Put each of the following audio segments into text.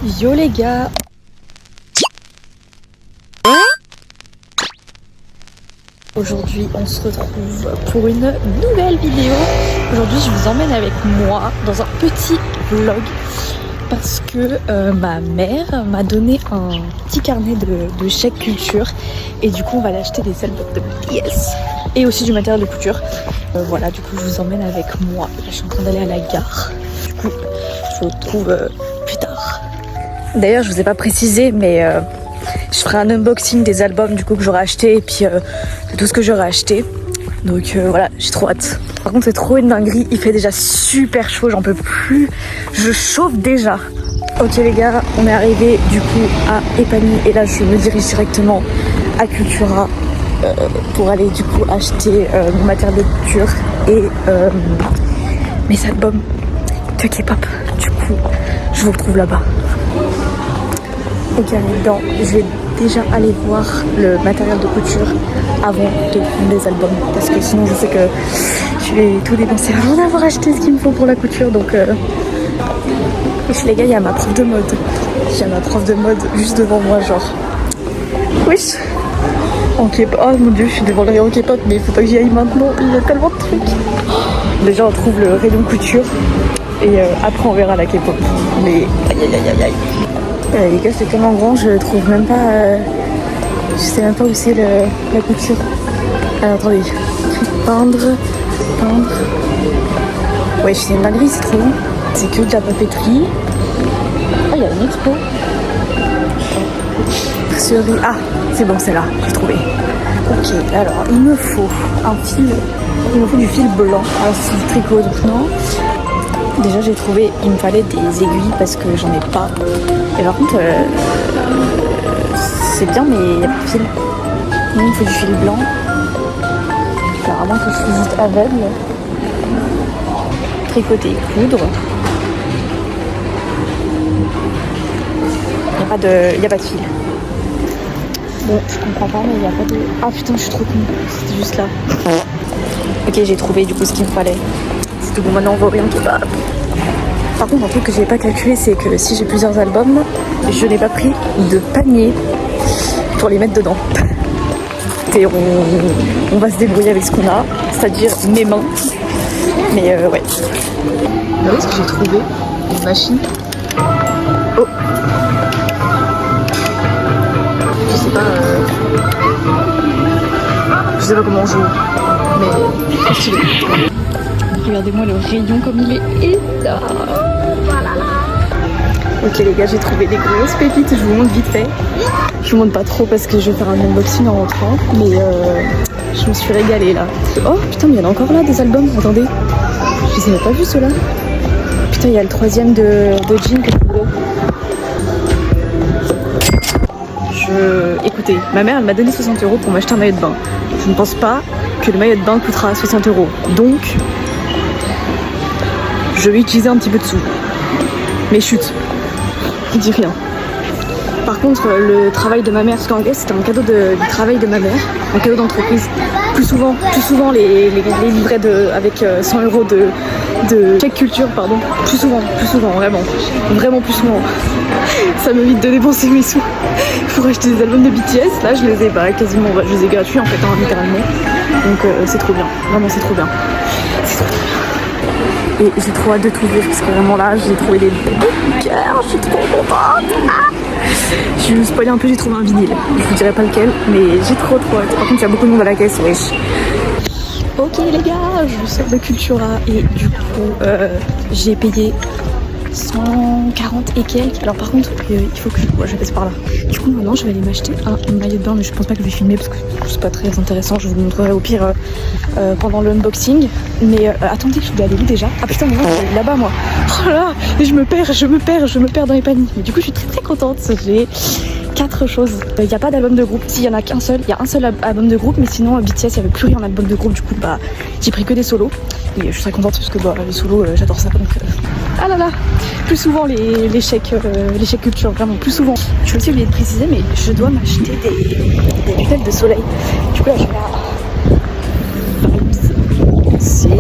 Yo les gars. Aujourd'hui on se retrouve pour une nouvelle vidéo. Aujourd'hui je vous emmène avec moi dans un petit vlog parce que ma mère m'a donné un petit carnet de chèques culture et du coup on va aller acheter des albums de pièces et aussi du matériel de couture. Voilà, du coup je vous emmène avec moi. Là, je suis en train d'aller à la gare. Du coup je vous retrouve plus tard. D'ailleurs je vous ai pas précisé mais je ferai un unboxing des albums du coup que j'aurai acheté et puis de tout ce que j'aurai acheté. Donc voilà, j'ai trop hâte. Par contre c'est trop une dinguerie, il fait déjà super chaud, j'en peux plus. Je chauffe déjà. Ok les gars, on est arrivé du coup à Epany et là je me dirige directement à Cultura pour aller du coup acheter mon matériel de couture et mes albums de K-pop. Du coup, je vous retrouve là-bas. Ok, dedans, je vais déjà aller voir le matériel de couture avant de prendre les albums parce que sinon je sais que je vais tout dépenser avant d'avoir acheté ce qu'il me faut pour la couture. Donc et les gars, il y a ma prof de mode. Il y a ma prof de mode juste devant moi, genre. Wesh. En K-pop. Oh mon dieu, je suis devant le rayon K-pop, mais il faut pas que j'y aille maintenant. Il y a tellement de trucs. Déjà, on trouve le rayon couture et après on verra la K-pop. Mais aïe aïe aïe aïe. Les gars, c'est tellement grand, je trouve même pas. Je sais même pas où c'est la couture. Alors attendez. Peindre. Ouais, c'est une dinguerie, c'est trop long. C'est que de la papeterie. Ah, il y a une expo. Mercerie. Ah, c'est bon, c'est là, j'ai trouvé. Ok, alors il me faut un fil. Il me faut du fil blanc. Alors c'est du tricot, donc non. Déjà j'ai trouvé, il me fallait des aiguilles parce que j'en ai pas. Et par contre, c'est bien mais il n'y a pas de fil. Il me faut du fil blanc. Alors à moins que je suis juste aveugle. Tricoter, coudre. Il n'y a pas de fil. Bon, je comprends pas mais il n'y a pas de... Ah putain, je suis trop con. C'était juste là. Ok, j'ai trouvé du coup ce qu'il me fallait. C'est tout bon, maintenant on voit rien qui va. Par contre, un truc que j'ai pas calculé, c'est que si j'ai plusieurs albums, je n'ai pas pris de panier pour les mettre dedans. Et on va se débrouiller avec ce qu'on a, c'est-à-dire mes mains. Mais ouais. Vous voyez ce que j'ai trouvé? Une machine. Oh. Je sais pas comment on joue, mais c'est stylé. Regardez-moi le rayon comme il est énorme. Ok les gars, j'ai trouvé des grosses pépites, je vous montre vite fait. Je vous montre pas trop parce que je vais faire un unboxing en rentrant, mais je me suis régalée là. Oh putain, mais il y en a encore là des albums, attendez. Je les avais pas vus ceux-là. Putain, il y a le troisième de Jin que je voulais. Écoutez, ma mère elle m'a donné 60 € pour m'acheter un maillot de bain. Je ne pense pas que le maillot de bain coûtera 60 €. Donc, je vais utiliser un petit peu de sous. Mais chut, je dis rien. Par contre, le travail de ma mère, parce qu'en vrai c'était un cadeau du travail de ma mère, un cadeau d'entreprise. Plus souvent les livrets avec 100 € de chèque culture, pardon. Plus souvent, vraiment plus souvent. Ça m'évite de dépenser mes sous pour acheter des albums de BTS. Là, je les ai quasiment, je les ai gratuits en fait, littéralement. Donc c'est trop bien, vraiment c'est trop bien. C'est trop bien. Et j'ai trop hâte de tout ouvrir parce que vraiment là, j'ai trouvé des cœurs, je suis trop contente. Ah, je vais vous spoiler un peu, j'ai trouvé un vinyle. Je vous dirai pas lequel, mais j'ai trop hâte. Par contre, il y a beaucoup de monde à la caisse, wesh. Ok les gars, je sors de Cultura et du coup, j'ai payé 140 et quelques. Alors par contre il faut que je passe par là. Du coup maintenant je vais aller m'acheter un maillot de bain, mais je pense pas que je vais filmer parce que c'est pas très intéressant. Je vous le montrerai au pire pendant l'unboxing. Mais attendez, je dois aller où déjà? Ah putain, mais non, je vais aller là-bas moi. Oh là, et je me perds dans les paniers. Mais du coup je suis très contente. J'ai 4 choses. Il n'y a pas d'album de groupe. Si, il y en a qu'un seul. Il y a un seul album de groupe, mais sinon BTS il n'y avait plus rien d'album de groupe. Du coup j'ai pris que des solos. Et je suis très contente parce que les solos j'adore ça. Donc ah là là, plus souvent les chèques culture, vraiment plus souvent. Je vais aussi oublier de préciser, mais je dois m'acheter des lunettes de soleil. Du coup là je vais à Vibes.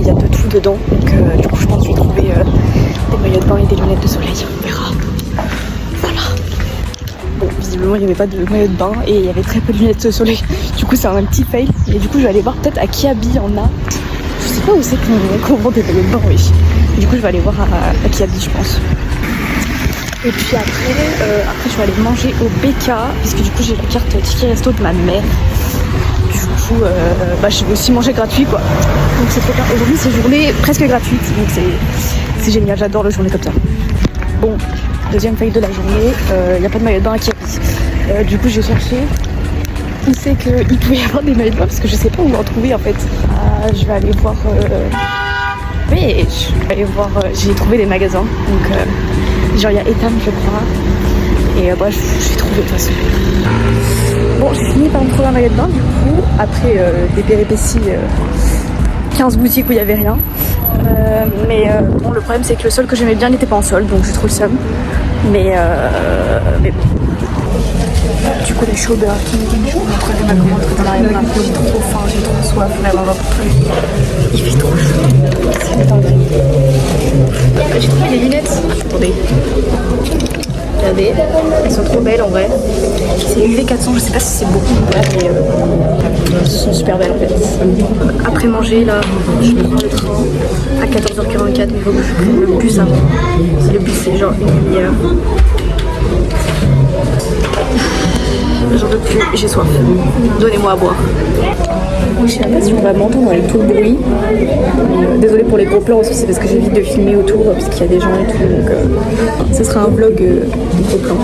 Il y a de tout dedans. Donc du coup je pense que je vais trouver des maillots de bain et des lunettes de soleil. On verra. Voilà. visiblement il n'y avait pas de maillot de bain et il y avait très peu de lunettes sur les... Du coup c'est un petit fail. Et du coup je vais aller voir peut-être à Kiabi en a. Je sais pas où c'est qu'on vend des maillots de bain, oui. Du coup je vais aller voir à Kiabi je pense. Et puis après je vais aller manger au BK puisque du coup j'ai la carte ticket resto de ma mère. Du coup je vais aussi manger gratuit quoi. Donc c'est trop bien. Aujourd'hui c'est journée presque gratuite donc c'est génial, j'adore le journée comme ça. Bon, deuxième faille de la journée, il n'y a pas de maillot de bain à Kiabi. Du coup j'ai cherché où c'est qu'il pouvait y avoir des maillots de bain parce que je sais pas où en trouver en fait. Je vais aller voir... Oui, je vais aller voir... j'ai trouvé des magasins donc genre il y a Etam je crois. Et bref, je vais trouver de toute façon. Bon, j'ai fini par me trouver un maillot de bain du coup, après des péripéties, 15 boutiques où il n'y avait rien. Bon, le problème c'est que le sol que j'aimais bien n'était pas en solde, donc j'ai trop le seum. Mais bon. Du coup, les chaud Burger King, je vous montrerai ma commande que dans l'arrière. J'ai trop faim, j'ai trop soif, vraiment. Il fait trop chaud. C'est dingue. J'ai trouvé des lunettes. Attendez. Regardez, elles sont trop belles en vrai. C'est UV400, je sais pas si c'est beaucoup ou pas, mais elles sont super belles en fait. Après manger, là, je prends le train à 14h44, mais il faut que je prenne le bus avant. Le bus, c'est genre une demi-heure. J'en peux plus, j'ai soif. Donnez-moi à boire. Je sais pas si on va m'entendre avec tout le bruit. Désolée pour les gros plans aussi, c'est parce que j'évite de filmer autour parce qu'il y a des gens et tout. Donc ce sera un vlog gros plan.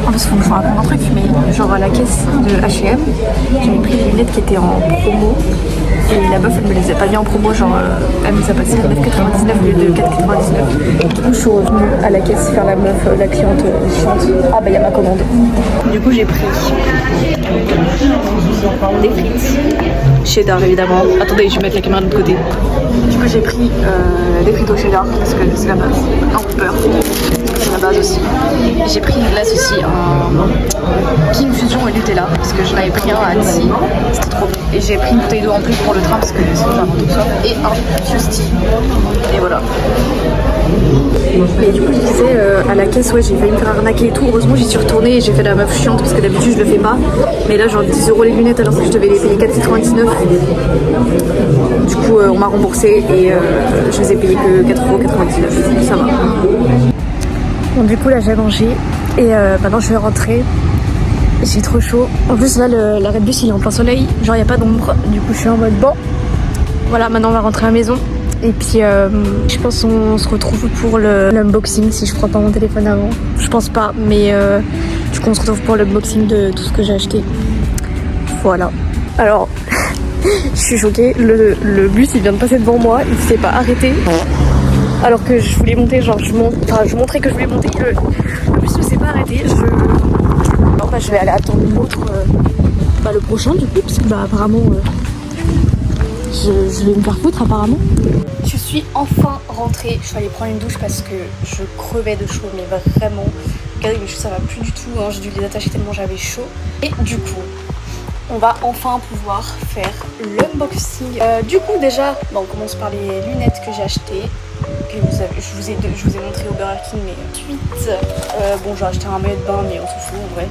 En plus, il faut que je vous raconte un truc, mais genre à la caisse de H&M, j'avais pris des lunettes qui étaient en promo. Et la meuf elle me les a pas mis en promo, genre elle me les a passées à 9,99 au lieu de 4,99. Du coup je suis revenue à la caisse faire la meuf, la cliente chiante. Ah bah il y a ma commande. Du coup j'ai pris des frites. Cheddar évidemment. Attendez, je vais mettre la caméra de l'autre côté. Du coup j'ai pris des frites au cheddar parce que c'est la base. Un beurre. C'est la base aussi. J'ai pris une glace aussi en King Fusion et Nutella parce que je n'avais pris un à Annecy. C'était trop bon. Et j'ai pris une bouteille d'eau en plus pour le train parce que sinon j'avais tout ça. Et un Justy. Et voilà. Et du coup je disais à la caisse, ouais j'ai failli me faire arnaquer et tout. Heureusement j'y suis retournée et j'ai fait la meuf chiante parce que d'habitude je le fais pas. Mais là genre 10 € les lunettes alors que je devais les payer 4,99. Du coup on m'a remboursé et je les ai payés que 4,99 €. Ça va. Bon du coup là j'ai mangé et maintenant je vais rentrer. J'ai trop chaud. En plus là l'arrêt de bus il est en plein soleil, genre il n'y a pas d'ombre. Du coup je suis en mode bon. Voilà, maintenant on va rentrer à la maison. Et puis je pense qu'on se retrouve pour l'unboxing si je prends pas mon téléphone avant. Je pense pas, mais du coup on se retrouve pour l'unboxing de tout ce que j'ai acheté. Voilà. Alors, je suis choquée, le bus il vient de passer devant moi, il s'est pas arrêté. Alors que je voulais monter, genre je montrais que je voulais monter, le bus ne s'est pas arrêté. Alors bah je vais aller attendre l'autre, le prochain du coup, parce que bah apparemment je vais me faire foutre apparemment. Je suis enfin rentrée, je suis allée prendre une douche parce que je crevais de chaud, mais vraiment. Regardez mes cheveux ça va plus du tout, hein. J'ai dû les attacher tellement j'avais chaud. Et du coup, on va enfin pouvoir faire l'unboxing. Du coup déjà, on commence par les lunettes que j'ai achetées. Que je vous ai montré au Burger King, mais ensuite, bon j'ai acheté un maillot de bain, mais on s'en fout en vrai.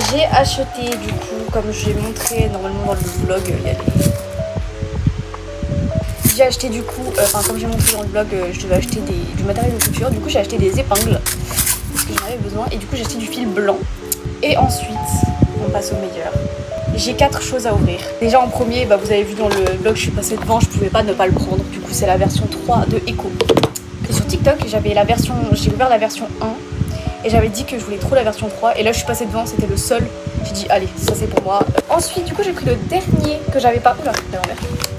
J'ai acheté du coup, comme je l'ai montré normalement dans le vlog, il y a les... J'ai acheté du coup, comme j'ai montré dans le vlog, je devais acheter du matériel de couture. Du coup j'ai acheté des épingles, parce que j'en avais besoin. Et du coup j'ai acheté du fil blanc. Et ensuite, on passe au meilleur. J'ai 4 choses à ouvrir. Déjà en premier, vous avez vu dans le vlog, je suis passée devant, je pouvais pas ne pas le prendre. Du coup c'est la version 3 de Echo. Et sur TikTok, j'ai ouvert la version 1. Et j'avais dit que je voulais trop la version 3. Et là je suis passée devant, c'était le seul. J'ai dit allez, ça c'est pour moi. Ensuite du coup j'ai pris le dernier que j'avais pas. Oula,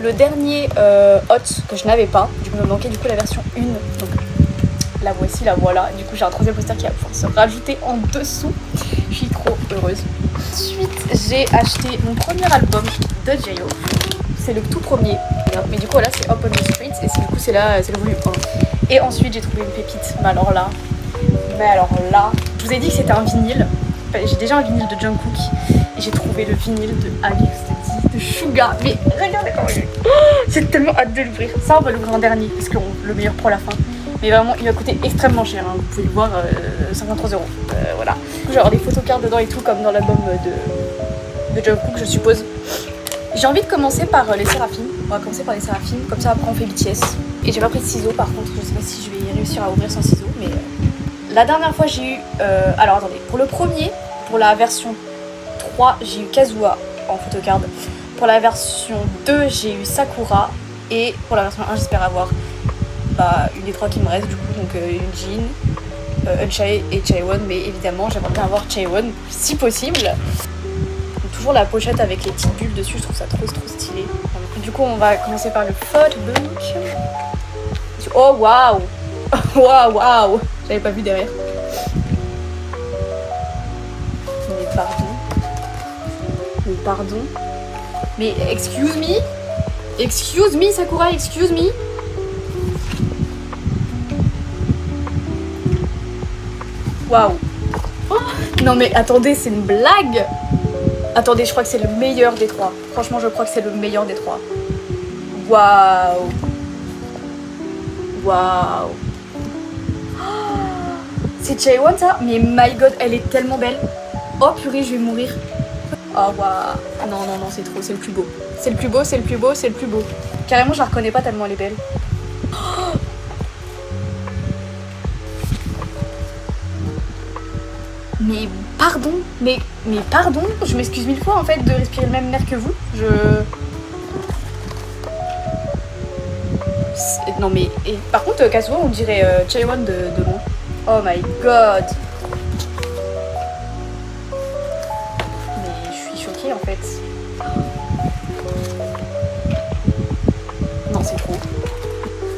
le dernier hot que je n'avais pas. Du coup il me manquait du coup la version 1. Donc la voici, la voilà. Du coup j'ai un troisième poster qui va pouvoir se rajouter en dessous. Je suis trop heureuse. Ensuite j'ai acheté mon premier album de J.O. C'est le tout premier. Mais du coup là c'est Up on the Streets. Et du coup c'est le volume 1. Et ensuite j'ai trouvé une pépite. Mais alors là, je vous ai dit que c'était un vinyle. J'ai déjà un vinyle de Jungkook et j'ai trouvé le vinyle de Alex de Suga. Mais regardez comment il est. J'ai tellement hâte de l'ouvrir. Ça on va l'ouvrir en dernier parce que le meilleur pour la fin. Mais vraiment, il m'a coûté extrêmement cher, hein. Vous pouvez le voir, 53 €. Voilà. Du coup, j'ai avoir des photocards dedans et tout, comme dans l'album de Jungkook, je suppose. J'ai envie de commencer par les Séraphines. On va commencer par les Séraphines, comme ça après on fait BTS. Et j'ai pas pris de ciseaux par contre, je sais pas si je vais réussir à ouvrir sans ciseaux, mais la dernière fois j'ai eu... alors attendez, pour le premier, pour la version 3, j'ai eu Kazuha en photocard. Pour la version 2, j'ai eu Sakura. Et pour la version 1, j'espère avoir une des trois qui me reste du coup, donc Eunjin, Eunchae et Chaewon. Mais évidemment, j'aimerais bien avoir Chaewon si possible. Toujours la pochette avec les petites bulles dessus, je trouve ça trop stylé. Du coup, on va commencer par le photobook. Oh waouh. Waouh. J'avais pas vu derrière. Mais pardon. Mais excuse me Sakura, excuse me. Waouh. Oh, non mais attendez, c'est une blague. Attendez, je crois que c'est le meilleur des trois. Franchement, je crois que c'est le meilleur des trois. Waouh. Waouh. C'est Chaewon ça? Mais my god, elle est tellement belle. Oh purée, je vais mourir. Oh waouh. Non, c'est trop, c'est le plus beau. C'est le plus beau. Carrément, je la reconnais pas tellement elle est belle. Oh. Mais pardon, je m'excuse 1000 fois en fait de respirer le même air que vous. Non mais... Et, par contre, Kazuha, on dirait Chaewon de loin. Oh my god. Mais je suis choquée en fait. Non, c'est trop.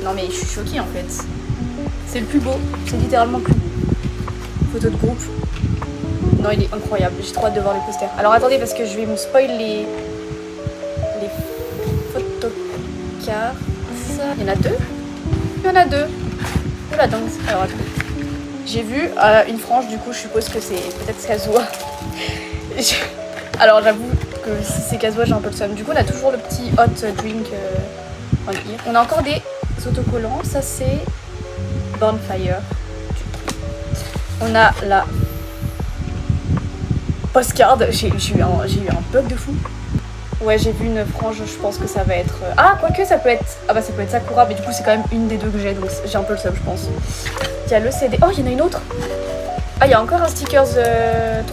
Non mais je suis choquée en fait. C'est le plus beau, c'est littéralement le plus beau. Photo de groupe. Non, il est incroyable, j'ai trop hâte de voir les posters. Alors attendez, parce que je vais me spoil les photocards. Il y en a deux. Oh la dingue. Alors attendez. J'ai vu une frange, du coup je suppose que c'est peut-être Kazuha. Alors j'avoue que si c'est Kazuha, j'ai un peu le seum. Du coup on a toujours le petit hot drink en here. On a encore des autocollants, ça c'est Bonfire. On a la postcard, j'ai eu un bug de fou. Ouais, j'ai vu une frange, je pense que ça va être... Ah, quoique ça peut être... Ah bah ça peut être Sakura, mais du coup c'est quand même une des deux que j'ai, donc j'ai un peu le seum je pense. Il y a le CD... Oh, il y en a une autre. Ah, il y a encore un stickers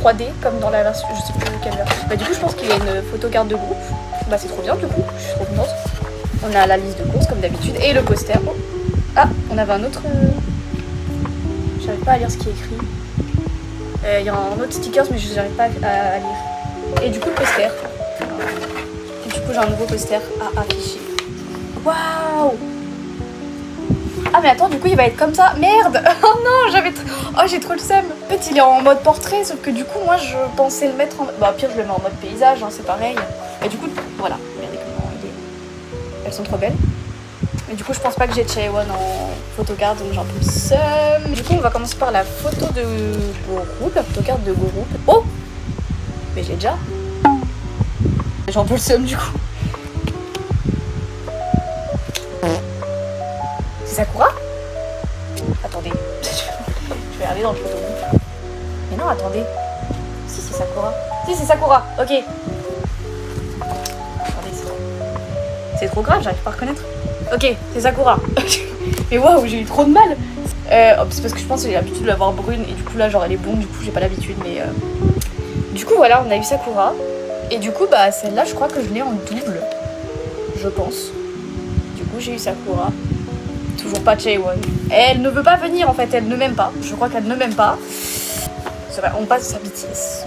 3D, comme dans la version... Je sais plus quelle version. Bah du coup je pense qu'il y a une photocarte de groupe. Bah c'est trop bien du coup, je suis trop contente. On a la liste de courses comme d'habitude, et le poster. Oh. Ah, on avait un autre... J'arrive pas à lire ce qui est écrit. Il y a un autre stickers, mais je n'arrive pas à lire. Et du coup le poster. Et du coup j'ai un nouveau poster à afficher. Waouh. Ah mais attends, du coup il va être comme ça. Merde. Oh non, j'ai trop le seum. En fait il est en mode portrait, sauf que du coup moi je pensais le mettre en... Bah au pire je le mets en mode paysage, hein, c'est pareil. Et du coup voilà, regardez comment il est. Elles sont trop belles. Mais du coup je pense pas que j'ai Chaewon en photocard, donc j'ai un peu le seum. Du coup on va commencer par la photo de groupe, la photocard de groupe. Oh. Mais j'ai déjà. J'ai un peu le seum du coup. C'est Sakura? Attendez. Je vais aller dans le photo. Mais non, attendez. Si, c'est Sakura. Si, c'est Sakura. Ok. Attendez, c'est trop grave, j'arrive pas à reconnaître. Ok, c'est Sakura. Mais waouh, j'ai eu trop de mal. C'est parce que je pense que j'ai l'habitude de l'avoir brune. Et du coup, là, genre, elle est blonde. Du coup, j'ai pas l'habitude. Mais du coup, voilà, on a eu Sakura. Et du coup, bah, celle-là, je crois que je l'ai en double. Je pense. Du coup, j'ai eu Sakura. Toujours pas Chaewon. Elle ne veut pas venir, en fait. Elle ne m'aime pas. Je crois qu'elle ne m'aime pas. On passe à BTS.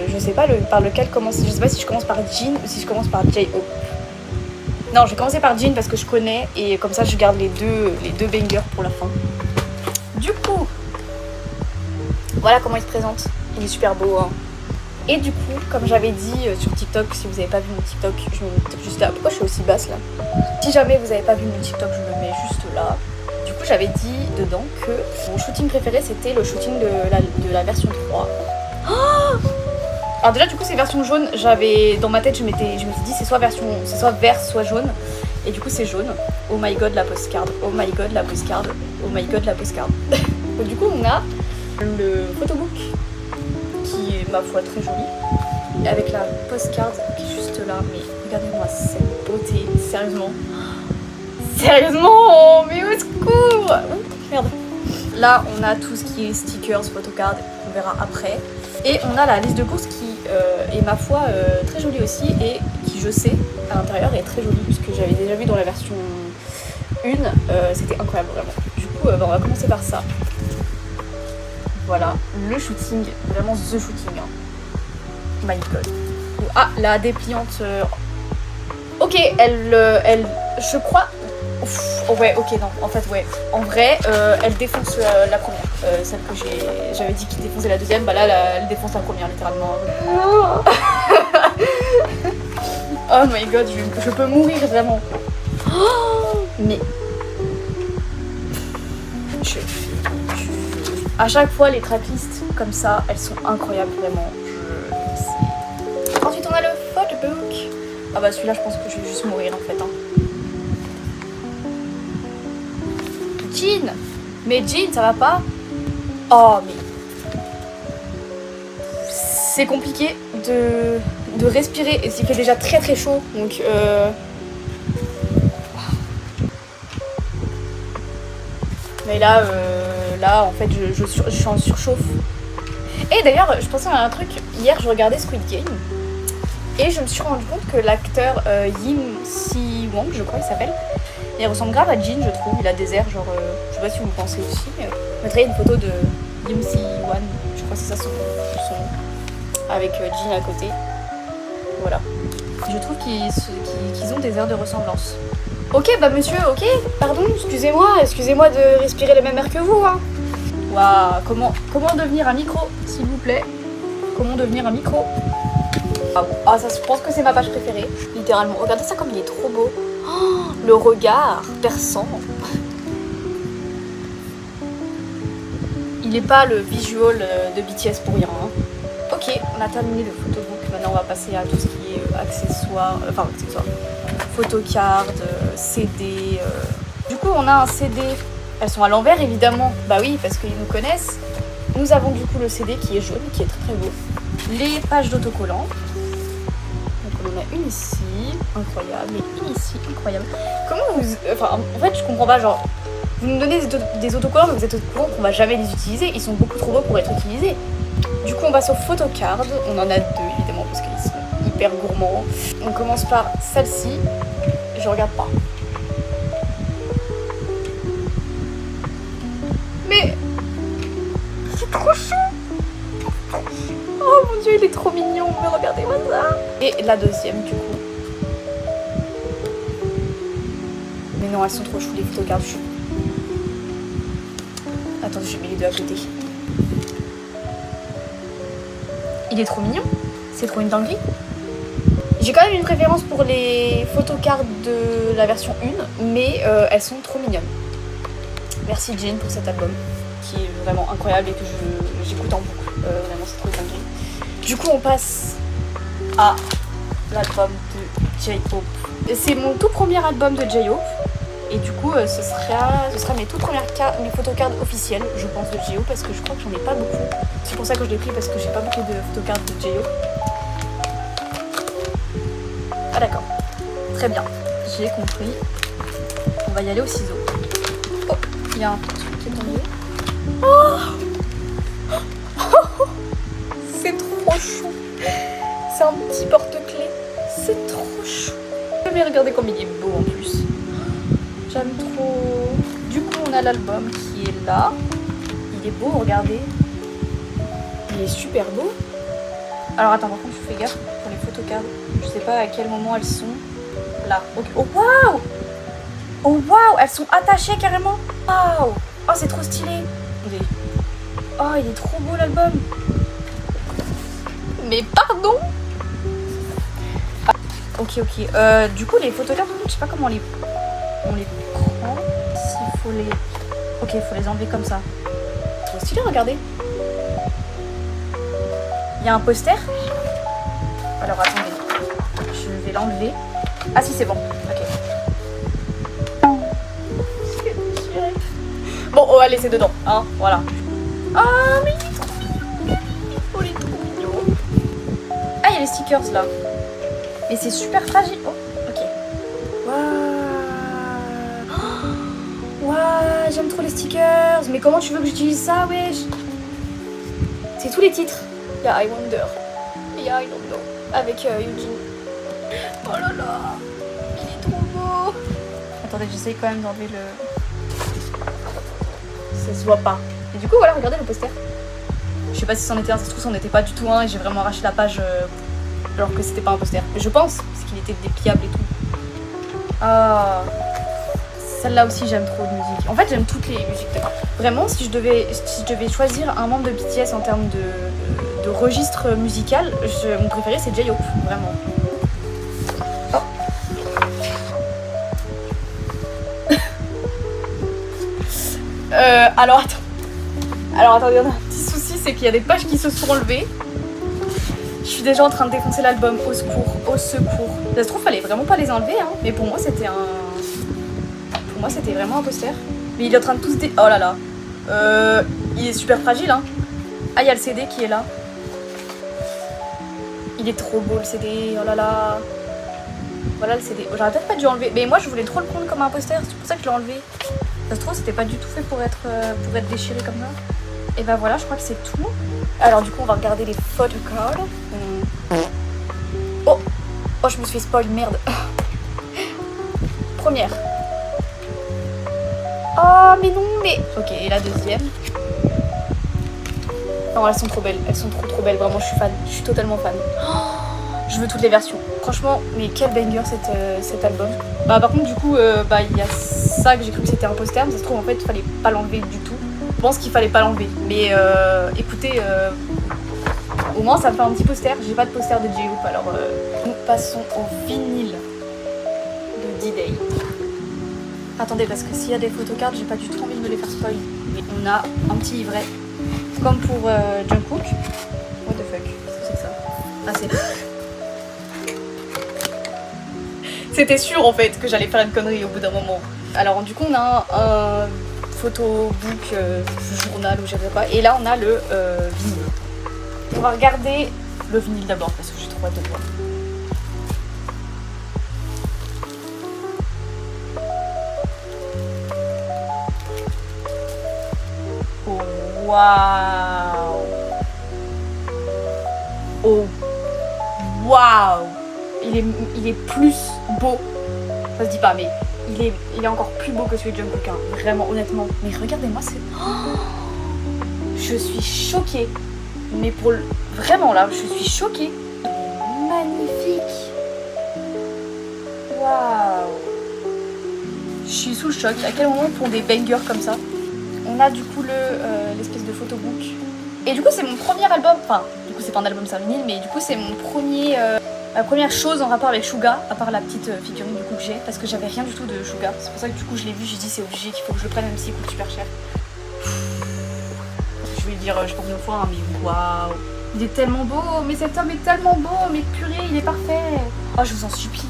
Je sais pas par lequel commencer. Je sais pas si je commence par Jin ou si je commence par J-Hope. Non, je vais commencer par Jin parce que je connais. Et comme ça, je garde les deux bangers pour la fin. Du coup, voilà comment il se présente. Il est super beau, hein. Et du coup, comme j'avais dit sur TikTok, si vous n'avez pas vu mon TikTok, je mets mon TikTok juste là. Pourquoi je suis aussi basse là? Si jamais vous n'avez pas vu mon TikTok, je le mets juste là. Du coup, j'avais dit dedans que mon shooting préféré, c'était le shooting de la version 3. Oh, alors déjà, du coup, c'est version jaune. Dans ma tête, je m'étais dit, c'est soit vert, soit jaune. Et du coup, c'est jaune. Oh my god, la postcard. Oh my god, la postcard. Oh my god, la postcard. Donc, du coup, on a le photobook qui est, ma foi, très joli. Avec la postcard qui est juste là. Mais regardez-moi cette beauté, sérieusement. Sérieusement, mais au secours. Merde. Là, on a tout ce qui est stickers, photocard, on verra après. Et on a la liste de courses qui est, ma foi, très jolie aussi et qui, je sais, à l'intérieur est très jolie puisque j'avais déjà vu dans la version 1. C'était incroyable, vraiment. Du coup, on va commencer par ça. Voilà, le shooting, vraiment the shooting. Hein. My god. Ah, la dépliante. Ok, elle, je crois. Ouf, oh ouais, ok, non, en fait, ouais. En vrai, elle défonce la première. Celle que j'avais dit qu'il défonçait la deuxième, bah là, elle défonce la première, littéralement. Oh my god, je peux mourir, vraiment. Oh, mais. À chaque fois, les tracklists comme ça, elles sont incroyables, vraiment. Ensuite, on a le photobook. Ah bah celui-là, je pense que je vais juste mourir, en fait. Hein. Jean, mais Jean, ça va pas? Oh, mais c'est compliqué de respirer et il fait déjà très très chaud, donc mais là, là en fait, je suis en surchauffe. Et d'ailleurs, je pensais à un truc. Hier, je regardais Squid Game et je me suis rendu compte que l'acteur Yim Si-won, je crois il s'appelle. Il ressemble grave à Jin, je trouve. Il a des airs, genre, je sais pas si vous pensez aussi, mais je mettrai une photo de Yim Si-won, je crois que c'est ça son nom, avec Jin à côté. Voilà. Je trouve qu'ils ont des airs de ressemblance. Ok, bah monsieur, ok, pardon, excusez-moi de respirer le même air que vous, hein. Waouh, comment devenir un micro, s'il vous plaît? Comment devenir un micro? Ah, ça, je pense que c'est ma page préférée, littéralement. Regardez ça comme il est trop beau. Oh, le regard perçant. Il n'est pas le visual de BTS pour rien. Hein. Ok, on a terminé le photobook. Maintenant, on va passer à tout ce qui est accessoires. Photocard, CD. Du coup, on a un CD. Elles sont à l'envers, évidemment. Bah oui, parce qu'ils nous connaissent. Nous avons du coup le CD qui est jaune, qui est très très beau. Les pages d'autocollants. On en a une ici, incroyable, et une ici, incroyable. Comment vous... Enfin, en fait, je comprends pas, genre... Vous nous donnez des autocollants, mais vous êtes au courant qu'on va jamais les utiliser. Ils sont beaucoup trop beaux pour être utilisés. Du coup, on passe aux photocards. On en a deux, évidemment, parce qu'ils sont hyper gourmands. On commence par celle-ci. Je regarde pas. Mais... C'est trop chou. Oh mon dieu, il est trop mignon, mais regardez-moi ça. Et la deuxième, du coup. Mais non, elles sont trop choues, les photocards. Attendez, je mets les deux à côté. Il est trop mignon. C'est trop une dinguerie. J'ai quand même une préférence pour les photocards de la version 1, mais elles sont trop mignonnes. Merci Jane pour cet album, qui est vraiment incroyable et que j'écoute en boucle. Vraiment, c'est trop une dinguerie. Du coup, on passe à l'album de J-Hope. C'est mon tout premier album de J-Hope. Et du coup, ce sera mes toutes premières mes photocards officielles, je pense, de J-Hope, parce que je crois que j'en ai pas beaucoup. C'est pour ça que je l'ai pris, parce que j'ai pas beaucoup de photocards de J-Hope. Ah d'accord. Très bien. J'ai compris. On va y aller au ciseau. Oh, il y a un truc qui est tombé. Oh c'est trop chou. C'est un petit porte-clés. C'est trop chou. Mais regardez comme il est beau en plus. J'aime trop. Du coup, on a l'album qui est là. Il est beau, regardez. Il est super beau. Alors attends, par contre, je fais gaffe pour les photocards. Je sais pas à quel moment elles sont. Là. Okay. Oh waouh! Oh waouh! Elles sont attachées carrément. Waouh! Oh, c'est trop stylé. Oh, il est trop beau l'album. Mais pardon. Ah, ok. Du coup, les photocards, je sais pas comment on les prend. S'il faut les... Ok, il faut les enlever comme ça. Trop stylé, regardez. Il y a un poster. Alors, attendez. Je vais l'enlever. Ah si, c'est bon. Ok. Bon, on va laisser dedans, hein, voilà. Ah, mais il est trop mignon. Oh, il est trop mignon. Ah, il y a les stickers là. Mais c'est super fragile. Oh, ok. Waouh. Waouh, j'aime trop les stickers. Mais comment tu veux que j'utilise ça, wesh? C'est tous les titres. Il y a I Wonder. Il y a I Don't Know. Avec Eugene. Oh là là. Il est trop beau. Attendez, j'essaye quand même d'enlever le... Ça se voit pas. Et du coup, voilà, regardez le poster. Je sais pas si c'en était un, ça se trouve, c'en était pas du tout un. Et j'ai vraiment arraché la page alors que c'était pas un poster. Mais je pense, parce qu'il était dépliable et tout. Ah... Celle-là aussi, j'aime trop de musique. En fait, j'aime toutes les musiques. Vraiment, si je devais choisir un membre de BTS en termes de registre musical, mon préféré, c'est J-Hope, vraiment. Oh. Alors, attendez, on a un petit souci, c'est qu'il y a des pages qui se sont enlevées. Je suis déjà en train de défoncer l'album. Au secours, au secours. Ça se trouve, fallait vraiment pas les enlever, hein. Mais pour moi, c'était un... Moi c'était vraiment un poster. Mais il est en train de tous Oh là là. Il est super fragile, hein. Ah, il y a le CD qui est là. Il est trop beau le CD. Oh là là. Voilà le CD. J'aurais peut-être pas dû enlever. Mais moi je voulais trop le prendre comme un poster. C'est pour ça que je l'ai enlevé. Ça se trouve c'était pas du tout fait pour être déchiré comme ça. Et ben voilà, je crois que c'est tout. Alors du coup on va regarder les photocards. Oh. Oh, je me suis fait spoil, merde. Première. Oh mais non mais... Ok, et la deuxième. Non, elles sont trop belles, elles sont trop belles, vraiment je suis fan, je suis totalement fan. Oh, je veux toutes les versions. Franchement, mais quel banger cet album. Bah par contre du coup, il y a ça que j'ai cru que c'était un poster, mais ça se trouve en fait il fallait pas l'enlever du tout. Je pense qu'il fallait pas l'enlever, mais écoutez, au moins ça me fait un petit poster. J'ai pas de poster de J-Hope, alors nous passons au vinyle de D-Day. Attendez, parce que s'il y a des photocards, j'ai pas du tout envie de me les faire spoil. Mais on a un petit livret, comme pour Jungkook. What the fuck, qu'est-ce que c'est que ça? Ah, c'est... C'était sûr en fait que j'allais faire une connerie au bout d'un moment. Alors du coup on a un photobook, journal ou je sais pas. Et là on a le vinyle. On va regarder le vinyle d'abord parce que j'ai trop hâte de voir. Waouh! Oh! Waouh! Il est plus beau. Ça se dit pas, mais il est encore plus beau que celui de Jungkook, hein. Vraiment, honnêtement. Mais regardez-moi, c'est... Oh, je suis choquée. Mais pour le... Vraiment, là, je suis choquée. Magnifique! Waouh! Je suis sous le choc. À quel moment ils font des bangers comme ça? On a du coup l'espèce de photobook. Et du coup c'est mon premier album, enfin du coup c'est pas un album, c'est un vinyle, mais du coup c'est mon premier, ma première chose en rapport avec Suga, à part la petite figurine du coup que j'ai, parce que j'avais rien du tout de Suga. C'est pour ça que du coup je l'ai vu, j'ai dit c'est obligé qu'il faut que je le prenne même s'il coûte super cher. Je vais le dire je pense une fois, hein, mais waouh. Il est tellement beau, mais cet homme est tellement beau, mais purée il est parfait. Oh je vous en supplie,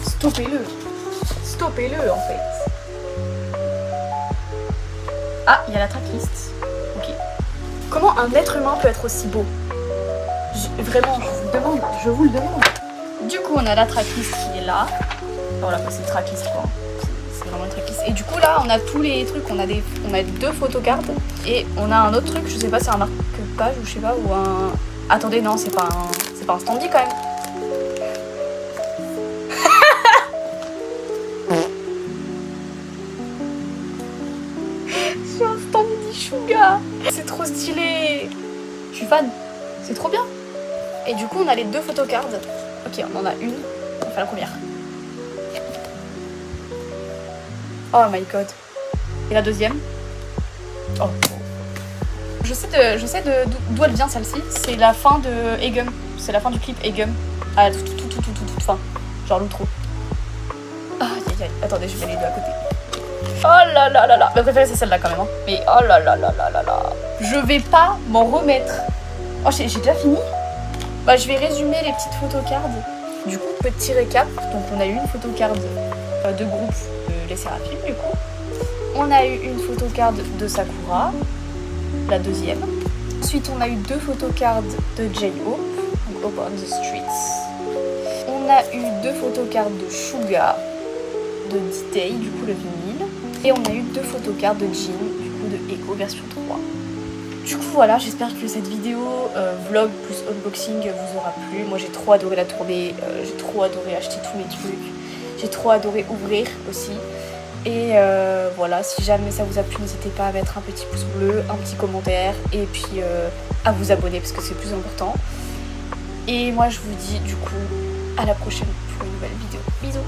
stoppez-le. Stoppez-le en fait. Ah, il y a la tracklist. Ok. Comment un être humain peut être aussi beau? Vraiment, je vous le demande. Du coup, on a la tracklist qui est là. Voilà, c'est une tracklist quoi. C'est vraiment une tracklist. Et du coup, là, on a tous les trucs. On a deux photocards. Et on a un autre truc, je sais pas, c'est un marque-page ou je sais pas, ou un... Attendez, non, c'est pas un standy quand même. Suga, c'est trop stylé. Je suis fan, c'est trop bien. Et du coup on a les deux photocards. Ok, on en a une, on va faire la première. Oh my god. Et la deuxième. Oh. Je sais d'où elle vient celle-ci. C'est la fin de Egum. C'est la fin du clip Egum. Ah, toute fin. Genre l'outro. Ah, attendez, je mets les deux à côté. Oh là là là là. Ma préférée c'est celle-là quand même, hein. Mais oh là là là là là là. Je vais pas m'en remettre. Oh, j'ai déjà fini. Bah je vais résumer les petites photocards. Du coup, petit récap. Donc on a eu une photocard de groupe Les Séraphimes du coup. On a eu une photocard de Sakura, la deuxième. Ensuite, on a eu 2 photocards de J-Hope, donc Hope on the Streets. On a eu 2 photocards de Suga, de D-Day, du coup le vinyle. Et on a eu 2 photocards de Jin, du coup de Echo version 3. Du coup voilà, j'espère que cette vidéo vlog plus unboxing vous aura plu. Moi j'ai trop adoré la tournée, j'ai trop adoré acheter tous mes trucs, j'ai trop adoré ouvrir aussi. Et voilà, si jamais ça vous a plu, n'hésitez pas à mettre un petit pouce bleu, un petit commentaire et puis à vous abonner parce que c'est le plus important. Et moi je vous dis du coup à la prochaine pour une nouvelle vidéo. Bisous.